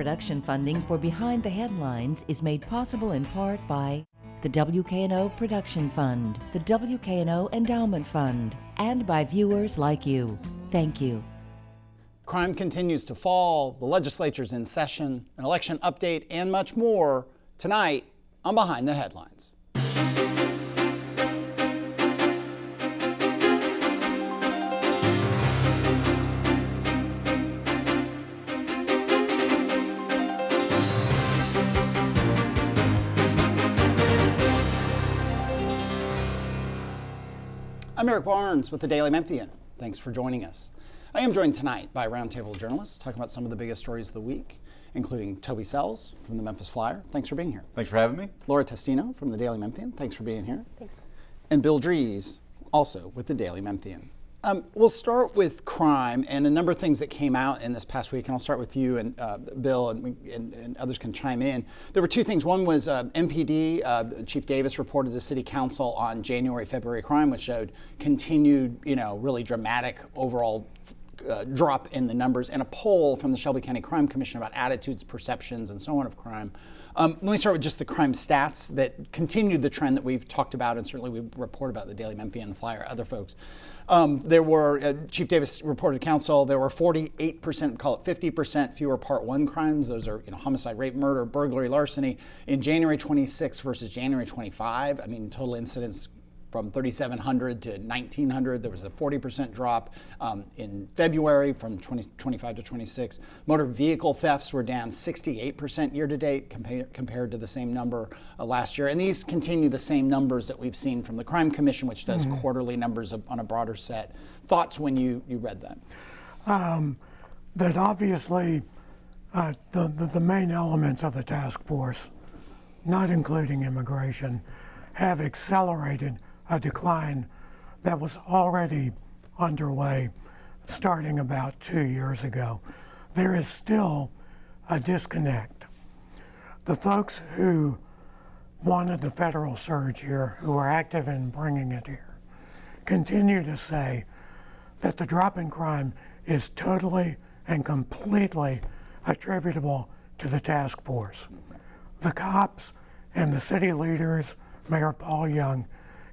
production funding for Behind the Headlines is made possible in part by the WKNO Production Fund, the WKNO Endowment Fund, and by viewers like you. Thank you. Crime continues to fall, the legislature's in session, an election update, and much more tonight on Behind the Headlines. I'm Eric Barnes with the Daily Memphian. Thanks for joining us. I am joined tonight by roundtable journalists talking about some of the biggest stories of the week, including Toby Sells from the Memphis Flyer. Thanks for being here. Thanks for having me. Laura Testino from the Daily Memphian. Thanks for being here. Thanks. And Bill Dries, also with the Daily Memphian. We'll start with crime and a number of things that came out in this past week, and I'll start with you and Bill, and others can chime in. There were two things. One was MPD, Chief Davis reported to City Council on January-February crime, which showed continued, really dramatic overall drop in the numbers, and a poll from the Shelby County Crime Commission about attitudes, perceptions, and so on of crime. Let me start with just the crime stats that continued the trend that we've talked about, and certainly we report about the Daily Memphian, Flyer, other folks. There were, Chief Davis reported to council, there were 48%, call it 50% fewer Part 1 crimes. Those are homicide, rape, murder, burglary, larceny in January 26 versus January 25. I mean, total incidents from 3,700 to 1,900, there was a 40% drop. In February from 25 to 26. Motor vehicle thefts were down 68% year to date compared to the same number last year. And these continue the same numbers that we've seen from the Crime Commission, which does quarterly numbers on a broader set. Thoughts when you read that? That obviously the main elements of the task force, not including immigration, have accelerated a decline that was already underway starting about 2 years ago. There is still a disconnect. The folks who wanted the federal surge here, who were active in bringing it here, continue to say that the drop in crime is totally and completely attributable to the task force. The cops and the city leaders, Mayor Paul Young,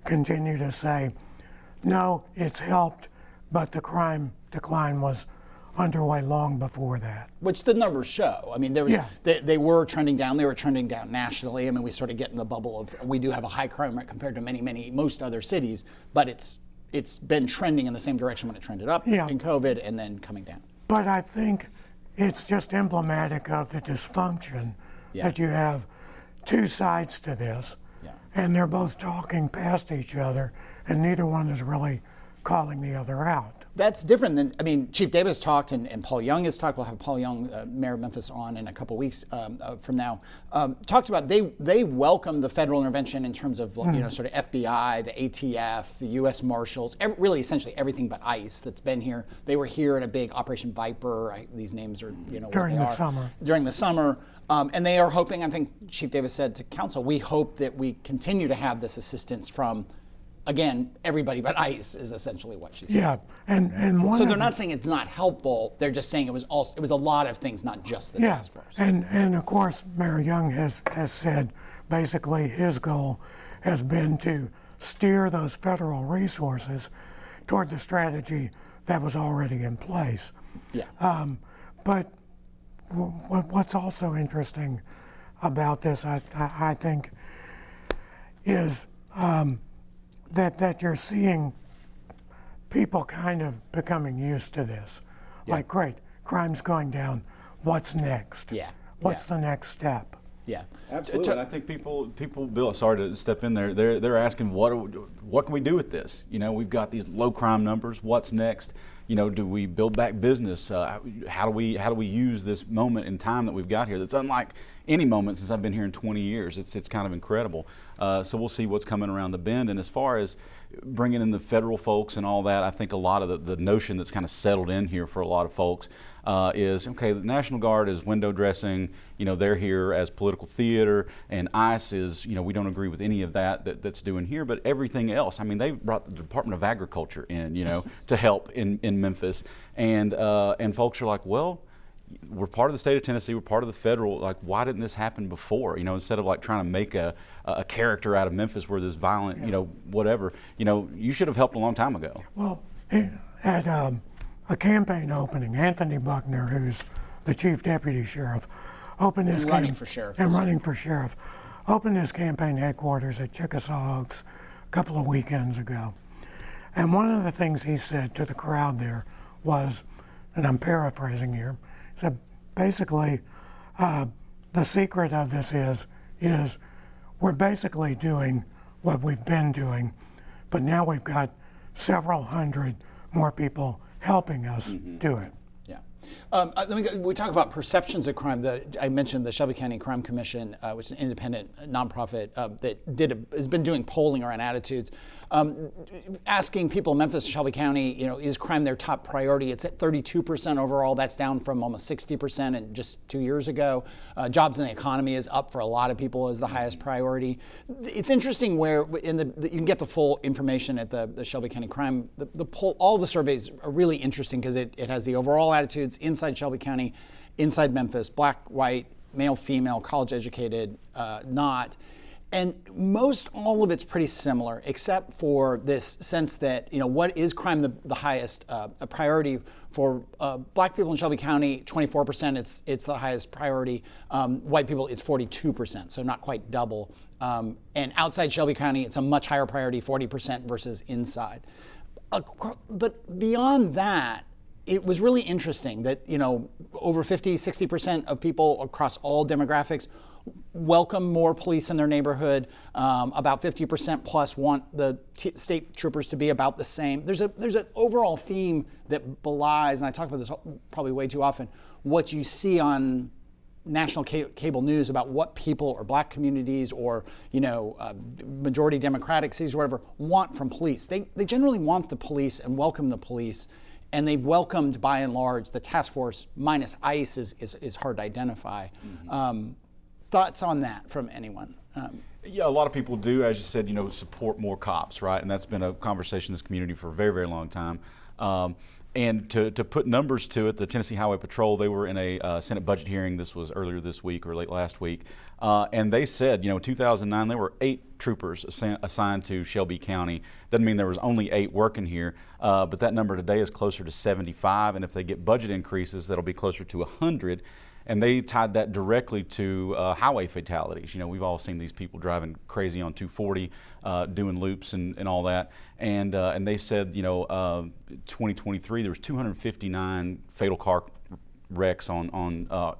continue to say, no, it's helped, but the crime decline was underway long before that. Which the numbers show. I mean, there was they were trending down. They were trending down nationally. I mean, we sort of get in the bubble of we do have a high crime rate compared to most other cities, but it's been trending in the same direction when it trended up in COVID and then coming down. But I think it's just emblematic of the dysfunction that you have two sides to this. And they're both talking past each other, and neither one is really calling the other out. That's different than, Chief Davis talked and Paul Young has talked. We'll have Paul Young, Mayor of Memphis, on in a couple weeks from now. Talked about they welcome the federal intervention in terms of sort of FBI, the ATF, the U.S. Marshals, really essentially everything but ICE that's been here. They were here in a big Operation Viper. These names are during the summer. And they are hoping, I think Chief Davis said to council, we hope that we continue to have this assistance from, again, everybody but ICE is essentially what she said. Yeah, and one so they're not saying it's not helpful. They're just saying it was a lot of things, not just the task force. And of course, Mayor Young has said basically his goal has been to steer those federal resources toward the strategy that was already in place. Yeah. But what's also interesting about this, I think, is that you're seeing people kind of becoming used to this. Like, great, crime's going down. What's next? What's the next step? Yeah, absolutely. And I think people, Bill, sorry to step in there. They're asking what can we do with this? We've got these low crime numbers. What's next? Do we build back business? How do we use this moment in time that we've got here? That's unlike any moment since I've been here in 20 years. It's kind of incredible. So we'll see what's coming around the bend. And as far as bringing in the federal folks and all that, I think a lot of the notion that's kind of settled in here for a lot of folks is, okay, the National Guard is window dressing, they're here as political theater, and ICE is, we don't agree with any of that's doing here, but everything else. I mean, they brought the Department of Agriculture in, to help in Memphis, and folks are like, well, we're part of the state of Tennessee, we're part of the federal, like, why didn't this happen before? You know, instead of like trying to make a character out of Memphis where there's violent, you know, whatever, you know, you should have helped a long time ago. Well, at a campaign opening, Anthony Buckner, who's the chief deputy sheriff, opened his running for sheriff. Opened his campaign headquarters at Chickasaw Oaks a couple of weekends ago. And one of the things he said to the crowd there was, and I'm paraphrasing here, he said, basically, the secret of this is we're basically doing what we've been doing, but now we've got several hundred more people helping us do it. We talk about perceptions of crime. I mentioned the Shelby County Crime Commission, which is an independent nonprofit that has been doing polling around attitudes, asking people in Memphis, Shelby County, you know, is crime their top priority? It's at 32% overall. That's down from almost 60% in just 2 years ago. Jobs in the economy is up for a lot of people as the highest priority. It's interesting where you can get the full information at the Shelby County Crime. The poll, all the surveys are really interesting because it has the overall attitudes inside Shelby County, inside Memphis, black, white, male, female, college educated, not. And most all of it's pretty similar, except for this sense that, you know, what is crime the highest priority for black people in Shelby County? 24%, it's the highest priority. White people, it's 42%, so not quite double. And outside Shelby County, it's a much higher priority, 40% versus inside. But beyond that, it was really interesting that, you know, over 50-60% of people across all demographics welcome more police in their neighborhood. About 50% plus want the state troopers to be about the same. There's an overall theme that belies, and I talk about this probably way too often, what you see on national cable news about what people or black communities or, you know, majority Democratic cities or whatever want from police. They generally want the police and welcome the police. And they've welcomed, by and large, the task force minus ICE is hard to identify. Thoughts on that from anyone? Yeah, a lot of people do, as you said, you know, support more cops, right? And that's been a conversation in this community for a very, very long time. And to put numbers to it, the Tennessee Highway Patrol, they were in a Senate budget hearing. This was earlier this week or late last week. And they said, you know, in 2009, there were 8 troopers assigned to Shelby County. Doesn't mean there was only 8 working here, but that number today is closer to 75. And if they get budget increases, that'll be closer to 100. And they tied that directly to highway fatalities. You know, we've all seen these people driving crazy on 240, doing loops and all that. And they said, you know, 2023 there was 259 fatal car wrecks on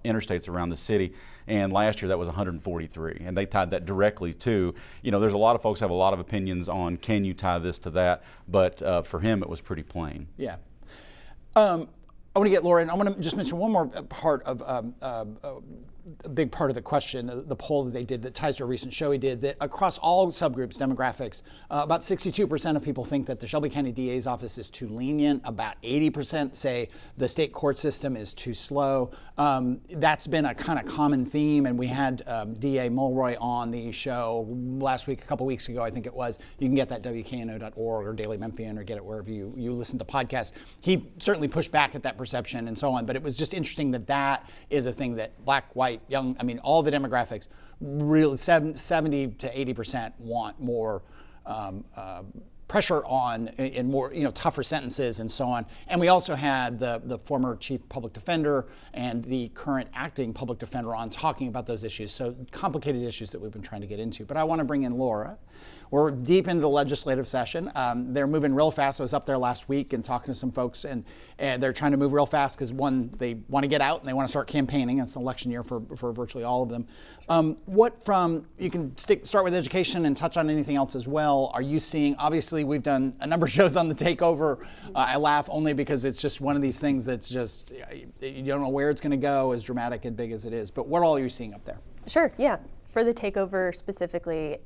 interstates around the city, and last year that was 143. And they tied that directly to, you know, there's a lot of folks have a lot of opinions on can you tie this to that, but for him it was pretty plain. Yeah. I want to get Laura in. I want to just mention one more part of a big part of the question, the poll that they did that ties to a recent show he did, that across all subgroups, demographics, about 62% of people think that the Shelby County DA's office is too lenient. About 80% say the state court system is too slow. That's been a kind of common theme, and we had DA Mulroy on the show last week, a couple weeks ago, I think it was. You can get that WKNO.org or Daily Memphian or get it wherever you listen to podcasts. He certainly pushed back at that perception and so on, but it was just interesting that that is a thing that black, white, young, I mean, all the demographics, really 70 to 80% want more pressure on and more, you know, tougher sentences and so on. And we also had the former chief public defender and the current acting public defender on talking about those issues. So complicated issues that we've been trying to get into. But I want to bring in Laura. We're deep into the legislative session. They're moving real fast. I was up there last week and talking to some folks, and they're trying to move real fast because, one, they want to get out and they want to start campaigning. It's an election year for virtually all of them. You can start with education and touch on anything else as well. Are you seeing, obviously we've done a number of shows on the takeover. I laugh only because it's just one of these things that's just, you don't know where it's going to go, as dramatic and big as it is. But what all are you seeing up there? Sure, yeah. For the takeover specifically,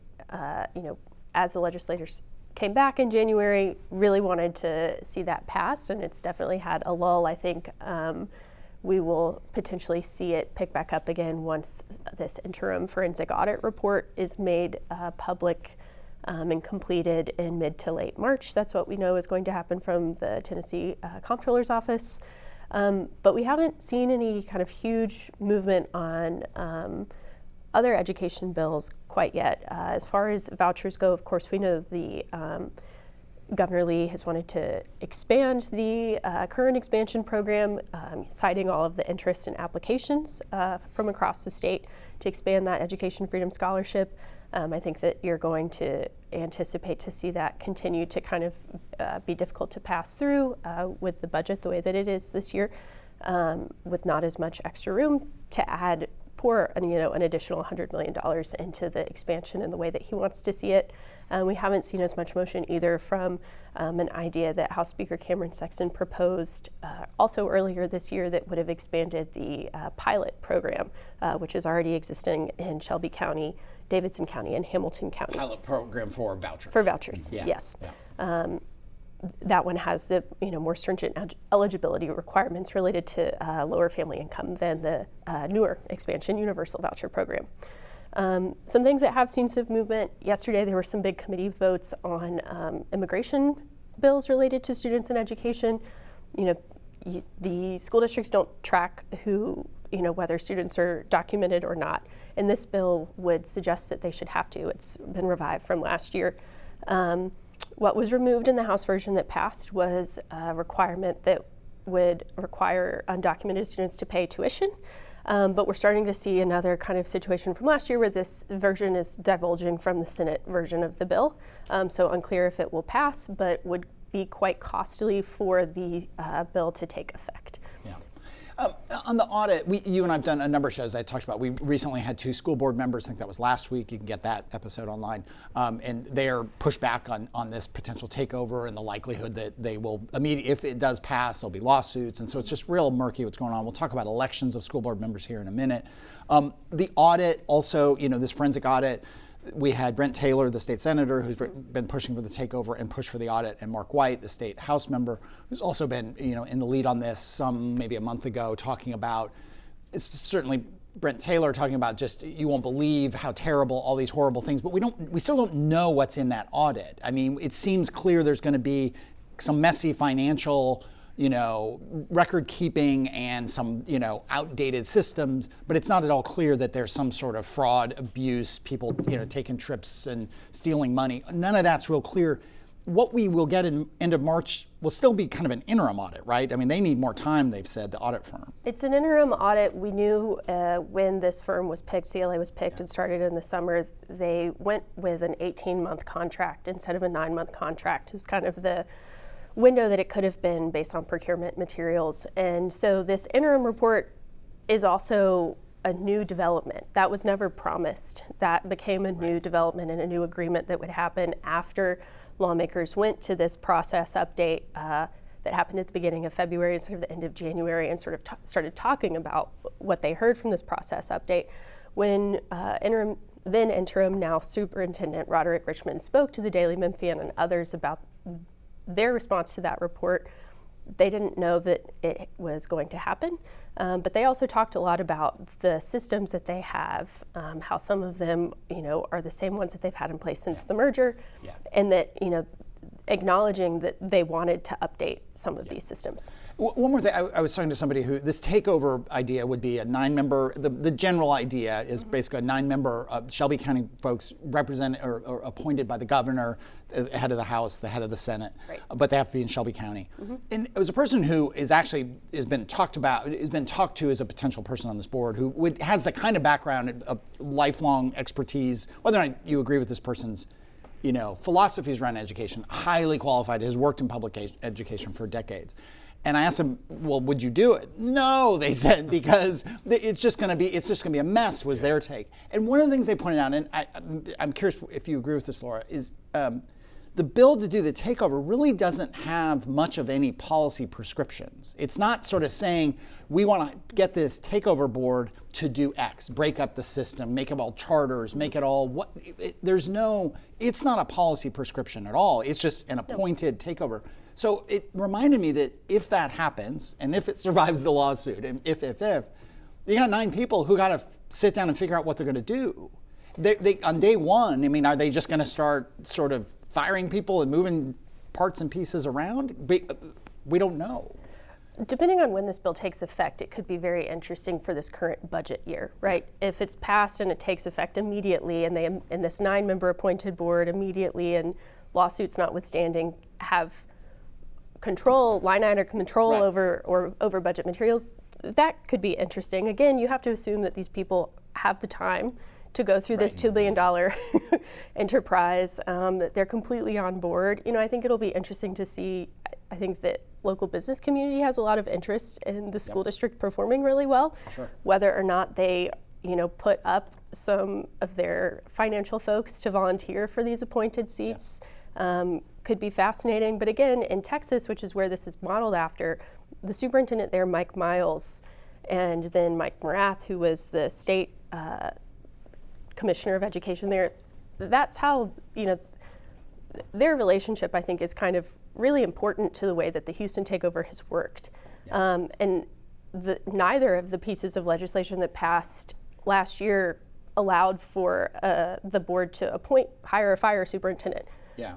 you know, as the legislators came back in January, really wanted to see that passed, and it's definitely had a lull. I think we will potentially see it pick back up again once this interim forensic audit report is made public and completed in mid to late March. That's what we know is going to happen from the Tennessee Comptroller's Office. But we haven't seen any kind of huge movement on other education bills quite yet. As far as vouchers go, of course, we know the Governor Lee has wanted to expand the current expansion program, citing all of the interest in applications from across the state to expand that education freedom scholarship. I think that you're going to anticipate to see that continue to kind of be difficult to pass through with the budget the way that it is this year, with not as much extra room to add an additional $100 million into the expansion in the way that he wants to see it. We haven't seen as much motion either from an idea that House Speaker Cameron Sexton proposed also earlier this year that would have expanded the pilot program, which is already existing in Shelby County, Davidson County, and Hamilton County. Pilot program for vouchers. For vouchers, yes. Yeah. That one has more stringent eligibility requirements related to lower family income than the newer expansion universal voucher program. Some things that have seen some movement. Yesterday there were some big committee votes on immigration bills related to students and education. The school districts don't track whether students are documented or not, and this bill would suggest that they should have to. It's been revived from last year. What was removed in the House version that passed was a requirement that would require undocumented students to pay tuition. But we're starting to see another kind of situation from last year where this version is divulging from the Senate version of the bill. So unclear if it will pass, but would be quite costly for the bill to take effect. Yeah. On the audit, you and I have done a number of shows I talked about. We recently had 2 school board members, I think that was last week, you can get that episode online, and they are pushed back on this potential takeover and the likelihood that they will immediately, if it does pass, there'll be lawsuits, and so it's just real murky what's going on. We'll talk about elections of school board members here in a minute. The audit also, this forensic audit, we had Brent Taylor, the state senator, who's been pushing for the takeover and pushed for the audit, and Mark White, the state House member, who's also been, in the lead on this maybe a month ago, talking about, it's certainly Brent Taylor talking about just, you won't believe how terrible all these horrible things, but we still don't know what's in that audit. I mean, it seems clear there's going to be some messy financial record keeping and some, outdated systems, but it's not at all clear that there's some sort of fraud, abuse, people, taking trips and stealing money. None of that's real clear. What we will get in end of March will still be kind of an interim audit, right? I mean, they need more time, they've said, the audit firm. It's an interim audit. We knew when this firm was picked, CLA was picked and started in the summer, they went with an 18-month contract instead of a 9-month contract. It was kind of the window that it could have been based on procurement materials. And so this interim report is also a new development. That was never promised. That became a new development and a new agreement that would happen after lawmakers went to this process update that happened at the beginning of February instead of the end of January, and sort of started talking about what they heard from this process update. When interim, now Superintendent Roderick Richmond spoke to the Daily Memphian and others about their response to that report, they didn't know that it was going to happen, but they also talked a lot about the systems that they have, how some of them, are the same ones that they've had in place since the merger, and that, acknowledging that they wanted to update some of these systems. One more thing, I was talking to somebody who, this takeover idea would be a 9-member, the general idea is basically a 9-member Shelby County folks represented or appointed by the governor, the head of the House, the head of the Senate, but they have to be in Shelby County. And it was a person who has been talked to as a potential person on this board who has the kind of background of lifelong expertise, whether or not you agree with this person's philosophies around education, highly qualified, has worked in public education for decades. And I asked them, well, would you do it? No, they said, because it's just going to be a mess, was their take. And one of the things they pointed out, and I'm curious if you agree with this, Laura, is the bill to do the takeover really doesn't have much of any policy prescriptions. It's not sort of saying, we want to get this takeover board to do X, break up the system, make it all charters, make it all, it's not a policy prescription at all. It's just an appointed takeover. So it reminded me that if that happens, and if it survives the lawsuit, and if, you got 9 people who got to sit down and figure out what they're going to do. They on day one, I mean, are they just going to start sort of firing people and moving parts and pieces around? We don't know. Depending on when this bill takes effect, it could be very interesting for this current budget year, right? If it's passed and it takes effect immediately, and this 9-member appointed board immediately, and lawsuits notwithstanding, have line item control over budget materials, that could be interesting. Again, you have to assume that these people have the time to go through this $2 billion enterprise, that they're completely on board. I think it'll be interesting to see. I think that local business community has a lot of interest in the school district performing really well. Whether or not they, put up some of their financial folks to volunteer for these appointed seats could be fascinating. But again, in Texas, which is where this is modeled after, the superintendent there, Mike Miles, and then Mike Morath, who was the state commissioner of education there, that's how, their relationship, I think, is kind of really important to the way that the Houston takeover has worked. And neither of the pieces of legislation that passed last year allowed for the board to hire a fire superintendent.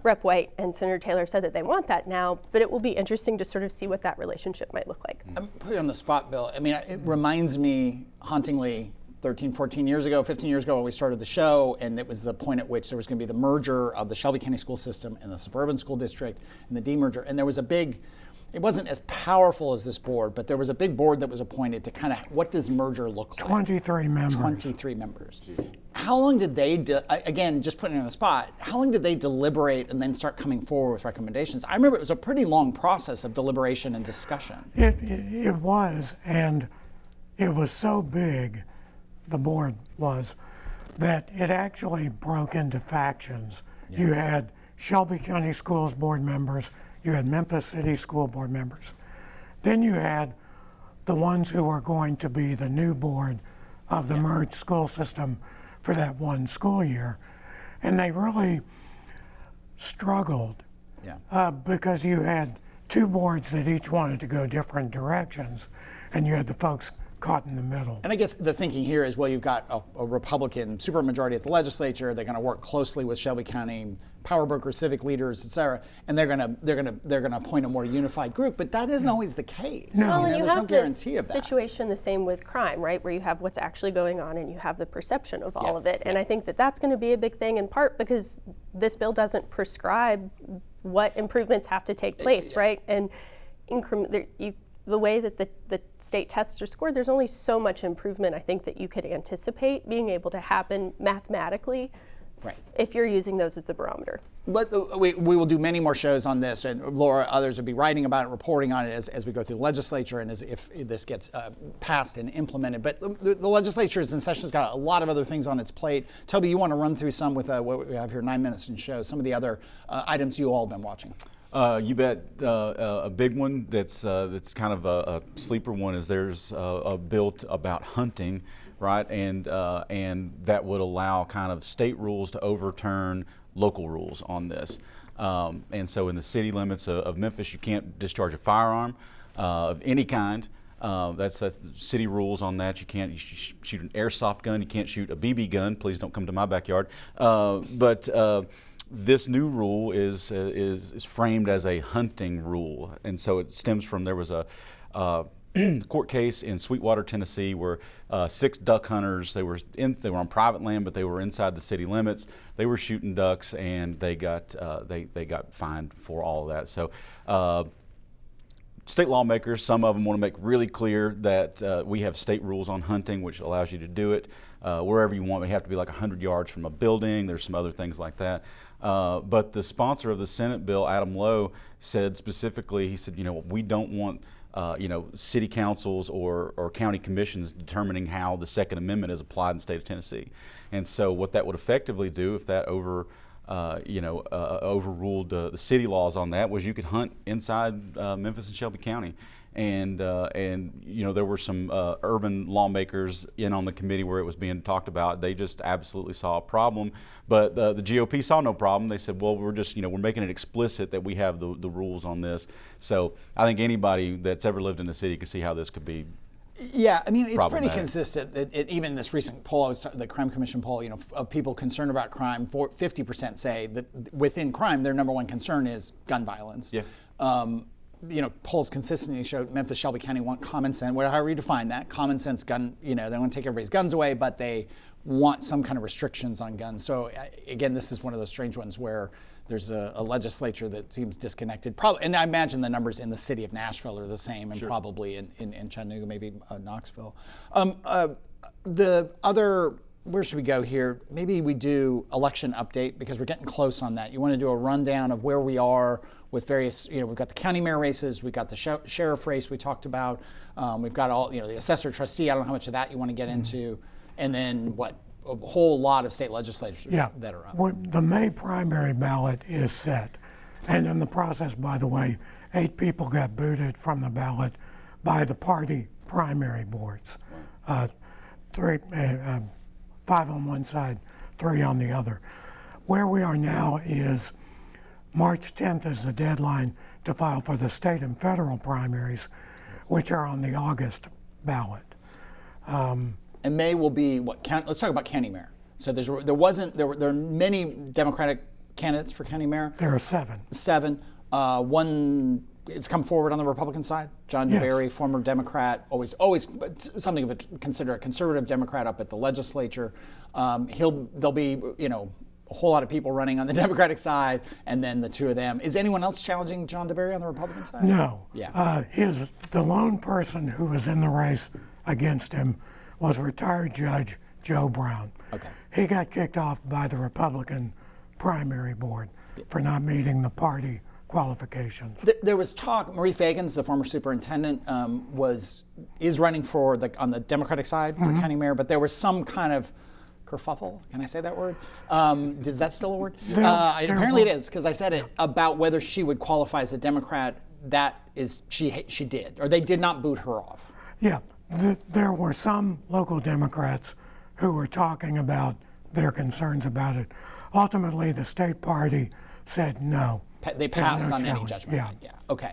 Rep. White and Senator Taylor said that they want that now, but it will be interesting to sort of see what that relationship might look like. I'm putting on the spot, Bill. I mean, it reminds me hauntingly 13, 14 years ago, 15 years ago when we started the show, and it was the point at which there was going to be the merger of the Shelby County school system and the suburban school district and the demerger. And there was it wasn't as powerful as this board, but there was a big board that was appointed to kind of, what does merger look like? 23 members. 23 members. How long did they, again, just putting it on the spot, how long did they deliberate and then start coming forward with recommendations? I remember it was a pretty long process of deliberation and discussion. It was, and it was so big, the board was, that it actually broke into factions. You had Shelby County Schools board members, you had Memphis City School board members. Then you had the ones who were going to be the new board of the merged school system for that one school year. And they really struggled because you had two boards that each wanted to go different directions, and you had the folks caught in the middle. And I guess the thinking here is, well, you've got a Republican supermajority at the legislature. They're going to work closely with Shelby County power brokers, civic leaders, et cetera, and they're going to appoint a more unified group. But that isn't always the case. No. Well, and you there's have no guarantee this of that. situation the same with crime, right? Where you have what's actually going on and you have the perception of all of it. And I think that that's going to be a big thing, in part because this bill doesn't prescribe what improvements have to take place, right? And the way that the state tests are scored, there's only so much improvement I think that you could anticipate being able to happen mathematically if you're using those as the barometer. But we will do many more shows on this, and Laura, others will be writing about it, reporting on it as we go through the legislature and as if this gets passed and implemented. But the legislature is in session, has got a lot of other things on its plate. Toby, you want to run through some with what we have here, 9 minutes and show, some of the other items you all have been watching. You bet. A big one that's kind of a sleeper one is there's a bill about hunting, right? And that would allow kind of state rules to overturn local rules on this. And so in the city limits of Memphis, you can't discharge a firearm of any kind. That's city rules on that. You can't shoot an airsoft gun. You can't shoot a BB gun. Please don't come to my backyard. This new rule is framed as a hunting rule, and so it stems from, there was a court case in Sweetwater, Tennessee, where 6 duck hunters, they were on private land, but they were inside the city limits. They were shooting ducks, and they got fined for all of that. So state lawmakers, some of them want to make really clear that we have state rules on hunting, which allows you to do it wherever you want. We have to be like 100 yards from a building. There's some other things like that. But the sponsor of the Senate bill, Adam Lowe, said specifically, he said, we don't want city councils or county commissions determining how the Second Amendment is applied in the state of Tennessee. And so what that would effectively do, if that overruled the city laws on that, was you could hunt inside Memphis and Shelby County. And there were some urban lawmakers in on the committee where it was being talked about. They just absolutely saw a problem, but the GOP saw no problem. They said, well, we're making it explicit that we have the rules on this. So I think anybody that's ever lived in the city can see how this could be. Yeah, I mean, it's pretty consistent. Even in this recent poll, the Crime Commission poll, of people concerned about crime, 50% say that within crime, their number one concern is gun violence. Yeah. polls consistently show Memphis-Shelby County want common sense, however you define that, common sense gun, they want to take everybody's guns away, but they want some kind of restrictions on guns. So again, this is one of those strange ones where there's a legislature that seems disconnected. Probably, and I imagine the numbers in the city of Nashville are the same, and probably in Chattanooga, maybe Knoxville. The other, where should we go here? Maybe we do election update because we're getting close on that. You want to do a rundown of where we are with various, we've got the county mayor races, we've got the sheriff race we talked about, we've got all, the assessor trustee, I don't know how much of that you want to get into, and then a whole lot of state legislatures that are up. The May primary ballot is set, and in the process, by the way, 8 people got booted from the ballot by the party primary boards. 5 on one side, 3 on the other. Where we are now is March 10th is the deadline to file for the state and federal primaries, which are on the August ballot. And May will be what? Let's talk about county mayor. So there are many Democratic candidates for county mayor. There are 7. 7. One it's come forward on the Republican side. John DeBerry, former Democrat, always something of a conservative Democrat up at the legislature. There'll be a whole lot of people running on the Democratic side, and then the 2 of them. Is anyone else challenging John DeBerry on the Republican side? No. Yeah. The lone person who was in the race against him was retired Judge Joe Brown. Okay. He got kicked off by the Republican primary board for not meeting the party qualifications. There was talk. Marie Fagans, the former superintendent, is running on the Democratic side for county mayor, but there was some kind of kerfuffle. Can I say that word? Is that still a word? Apparently it is, because I said it, about whether she would qualify as a Democrat. That is, she did, or they did not boot her off. Yeah, there were some local Democrats who were talking about their concerns about it. Ultimately, the state party said no. They passed on any judgment. Yeah. Okay.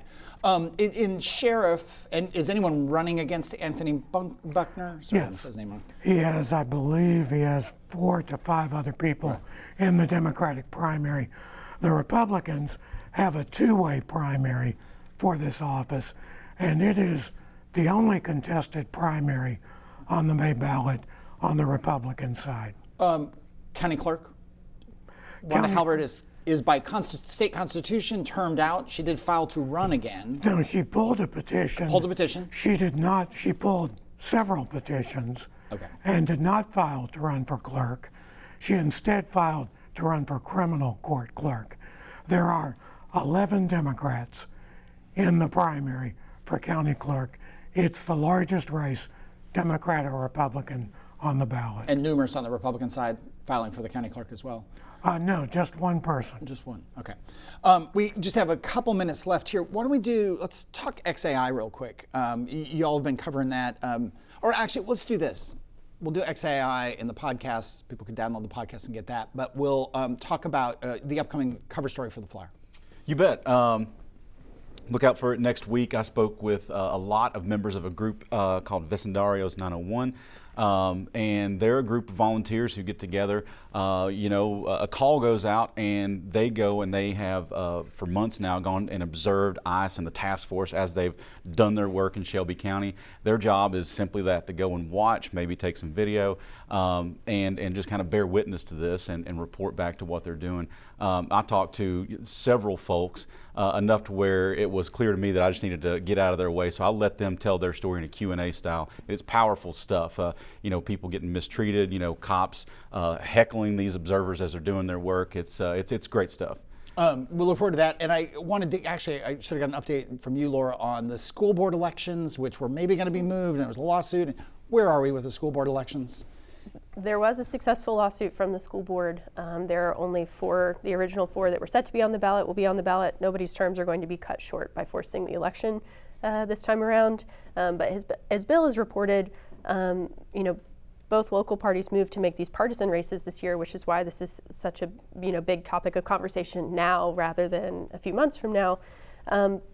In sheriff, and is anyone running against Anthony Buckner? Sorry, yes. His name wrong. I believe he has 4 to 5 other people in the Democratic primary. The Republicans have a 2-way primary for this office, and it is the only contested primary on the May ballot on the Republican side. County clerk, Wanda Halbert is by state constitution termed out. She did file to run again. No, she pulled a petition. Pulled a petition? She did not. She pulled several petitions and did not file to run for clerk. She instead filed to run for criminal court clerk. There are 11 Democrats in the primary for county clerk. It's the largest race, Democrat or Republican, on the ballot. And numerous on the Republican side filing for the county clerk as well. No, just one person. Just one, okay. We just have a couple minutes left here. Why don't we let's talk XAI real quick. You all have been covering that. Or actually, let's do this. We'll do XAI in the podcast. People can download the podcast and get that. But we'll talk about the upcoming cover story for the Flyer. You bet. Look out for it next week. I spoke with a lot of members of a group called Vecindarios 901. And they're a group of volunteers who get together. A call goes out, and they go and they have, for months now, gone and observed ICE and the task force as they've done their work in Shelby County. Their job is simply that, to go and watch, maybe take some video, and just kind of bear witness to this and report back to what they're doing. I talked to several folks, enough to where it was clear to me that I just needed to get out of their way, so I let them tell their story in a Q&A style. It's powerful stuff. People getting mistreated, cops heckling these observers as they're doing their work. It's great stuff. We'll look forward to that. And I wanted to, I should have got an update from you, Laura, on the school board elections, which were maybe going to be moved, and there was a lawsuit. Where are we with the school board elections? There was a successful lawsuit from the school board. There are only 4, the original 4 that were set to be on the ballot will be on the ballot. Nobody's terms are going to be cut short by forcing the election this time around. But as Bill has reported, both local parties moved to make these partisan races this year, which is why this is such a big topic of conversation now rather than a few months from now.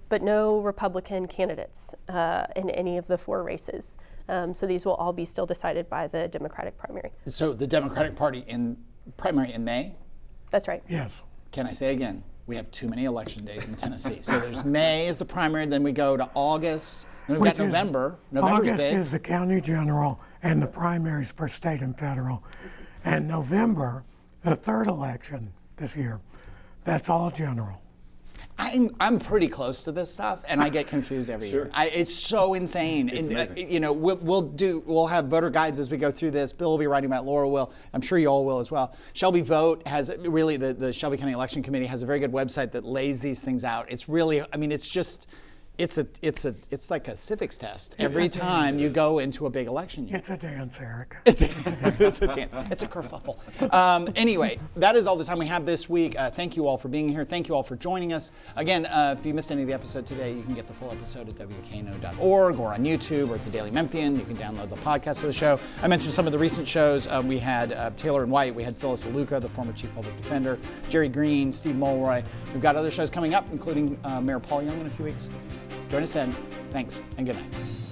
But no Republican candidates in any of the 4 races. So these will all be still decided by the Democratic primary. So the Democratic Party in primary in May? That's right. Yes. Can I say again? we have too many election days in Tennessee. So there's May is the primary, then we go to August, then we've got November. November's August big. is the county general and the primaries for state and federal. And November, the third election this year, that's all general. I'm pretty close to this stuff, and I get confused every year. It's so insane. It's amazing. You know, we'll have voter guides as we go through this. Bill will be writing about it. Laura will. I'm sure you all will as well. Shelby Vote has really the Shelby County Election Committee has a very good website that lays these things out. It's really, I mean, it's just. It's like a civics test every time you go into a big election year. It's a dance, Eric. It's a dance. It's a kerfuffle. Anyway, that is all the time we have this week. Thank you all for being here. Thank you all for joining us. Again, if you missed any of the episode today, you can get the full episode at wkno.org or on YouTube or at the Daily Memphian. You can download the podcast of the show. I mentioned some of the recent shows. We had Taylor and White. We had Phyllis Aluka, the former chief public defender, Jerry Green, Steve Mulroy. We've got other shows coming up, including Mayor Paul Young in a few weeks. Join us then. Thanks and good night.